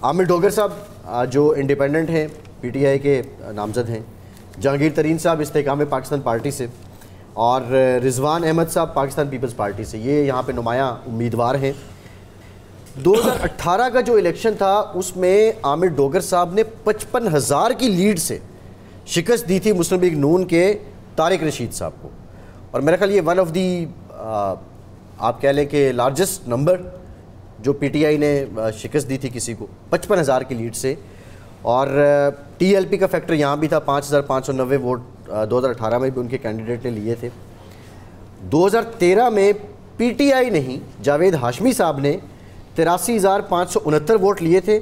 आमिर डोगर साहब जो इंडिपेंडेंट हैं, पीटीआई के नामजद हैं, जहांगीर तरीन साहब इस्तेकाम पाकिस्तान पार्टी से और रिजवान अहमद साहब पाकिस्तान पीपल्स पार्टी से, ये यहाँ पे नुमायां उम्मीदवार हैं। 2018 का जो इलेक्शन था उसमें आमिर डोगर साहब ने 55,000 की लीड से शिकस्त दी थी मुस्लिम लीग नून के तारिक रशीद साहब को, और मेरा ख्याल ये वन ऑफ दी आप कह लें कि लार्जेस्ट नंबर जो पीटीआई ने शिकस्त दी थी किसी को 55,000 की लीड से। और टीएलपी का फैक्टर यहाँ भी था, 5,590 वोट 2018 में भी उनके कैंडिडेट ने लिए थे। 2013 में पीटीआई नहीं, जावेद हाशमी साहब ने 83,569 वोट लिए थे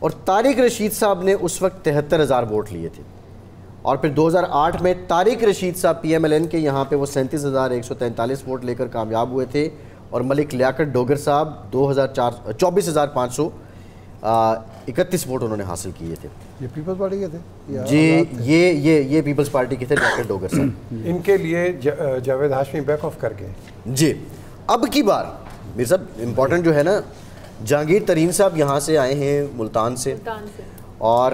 और तारिक रशीद साहब ने उस वक्त 73,000 वोट लिए थे। और फिर 2008 में तारिक रशीद साहब पीएमएलएन के यहाँ पे वो 37,143 वोट लेकर कामयाब हुए थे और मलिक लियाकत डोगर साहब 24,531 वोट उन्होंने हासिल किए थे। ये पीपल्स पार्टी के थे जी, ये पीपल्स पार्टी के थे लियाकत डोगर साहब। इनके लिए जावेद हाशमी बैक ऑफ कर गए जी। अब की बार मेरे साहब इम्पोर्टेंट जो है ना, जहांगीर तरीन साहब यहाँ से आए हैं मुल्तान से और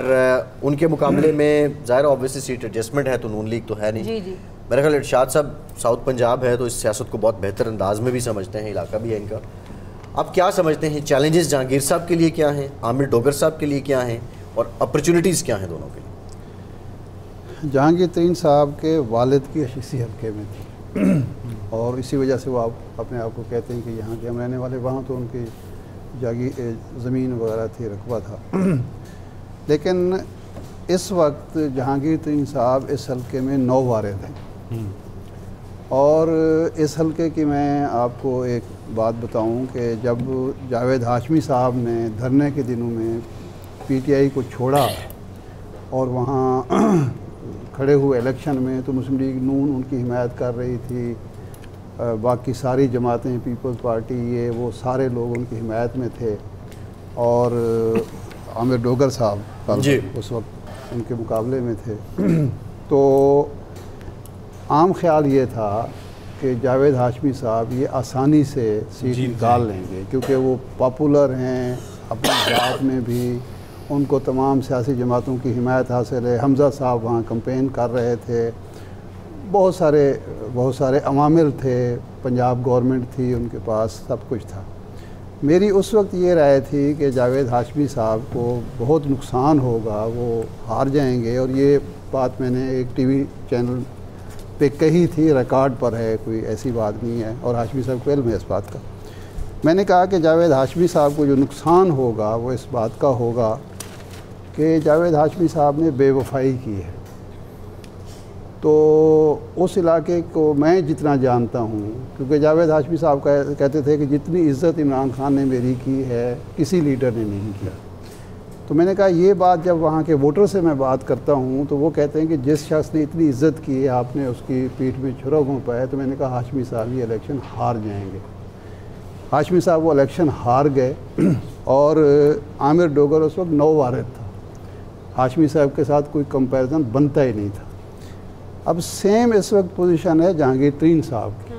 उनके मुकाबले में ज़ाहिर ऑब्वियसली सीट एडजस्टमेंट है तो नून लीग तो है नहीं। जी जी। मेरा ख्याल इरशाद साहब साउथ पंजाब है तो इस सियासत को बहुत बेहतर अंदाज में भी समझते हैं, इलाका भी है इनका। आप क्या समझते हैं चैलेंजेस जहांगीर साहब के लिए क्या हैं, आमिर डोगर साहब के लिए क्या हैं और अपॉर्चुनिटीज़ क्या हैं दोनों के लिए? जहांगीर तरीन साहब के वालिद की इसी हल्के में थी और इसी वजह से वो आप अपने आप को कहते हैं कि यहाँ के हम रहने वाले, वहाँ तो उनकी ज़मीन वगैरह थी, रकबा था। लेकिन इस वक्त जहांगीर तरीन साहब इस हल्के में 9 वारिद हैं और इस हल्के की मैं आपको एक बात बताऊं कि जब जावेद हाशमी साहब ने धरने के दिनों में पीटीआई को छोड़ा और वहाँ खड़े हुए इलेक्शन में तो मुस्लिम लीग नून उनकी हिमायत कर रही थी, बाकी सारी जमातें, पीपल्स पार्टी, ये वो सारे लोग उनकी हिमायत में थे और आमिर डोगर साहब उस वक्त उनके मुकाबले में थे। तो आम ख्याल ये था कि जावेद हाशमी साहब ये आसानी से सीट निकाल लेंगे क्योंकि वो पॉपुलर हैं अपनी जात में भी, उनको तमाम सियासी जमातों की हिमायत हासिल है। हमज़ा साहब वहाँ कैंपेन कर रहे थे, बहुत सारे अवामिल थे, पंजाब गवर्नमेंट थी उनके पास, सब कुछ था। मेरी उस वक्त ये राय थी कि जावेद हाशमी साहब को बहुत नुकसान होगा, वो हार जाएंगे, और ये बात मैंने एक टीवी चैनल पे कही थी, रिकॉर्ड पर है, कोई ऐसी बात नहीं है और हाशमी साहब को इल्म है इस बात का। मैंने कहा कि जावेद हाशमी साहब को जो नुकसान होगा वो इस बात का होगा कि जावेद हाशमी साहब ने बेवफाई की है। तो उस इलाके को मैं जितना जानता हूँ, क्योंकि जावेद हाशमी साहब कहते थे कि जितनी इज़्ज़त इमरान खान ने मेरी की है किसी लीडर ने नहीं किया। तो मैंने कहा ये बात जब वहाँ के वोटर से मैं बात करता हूँ तो वो कहते हैं कि जिस शख्स ने इतनी इज़्ज़त की है आपने उसकी पीठ में छुरा घोंपा है। तो मैंने कहा हाशमी साहब ये इलेक्शन हार जाएंगे। हाशमी साहब वो इलेक्शन हार गए और आमिर डोगर उस वक्त 9 वारिद था, हाशमी साहब के साथ कोई कंपैरिजन बनता ही नहीं था। अब सेम इस वक्त पोजीशन है जहांगीर तरीन साहब की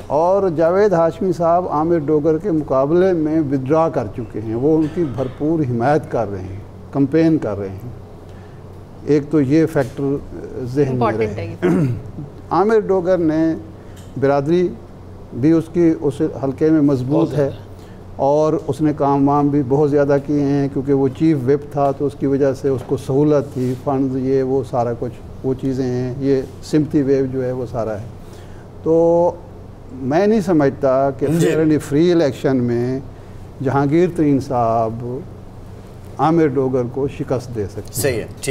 और जावेद हाशमी साहब आमिर डोगर के मुकाबले में विड्रा कर चुके हैं, वो उनकी भरपूर हिमायत कर रहे हैं, कैंपेन कर रहे हैं। एक तो ये फैक्टर जहन में रहे। आमिर डोगर ने बिरादरी भी उसकी उस हल्के में मजबूत है और उसने काम वाम भी बहुत ज़्यादा किए हैं क्योंकि वो चीफ विप था तो उसकी वजह से उसको सहूलत थी, फंड ये वो सारा कुछ वो चीज़ें हैं, ये सिम्पथी वेव जो है वो सारा है। तो मैं नहीं समझता कि फेयर एंड फ्री इलेक्शन में जहांगीर तरीन साहब आमिर डोगर को शिकस्त दे सकते हैं। सही है, ठीक।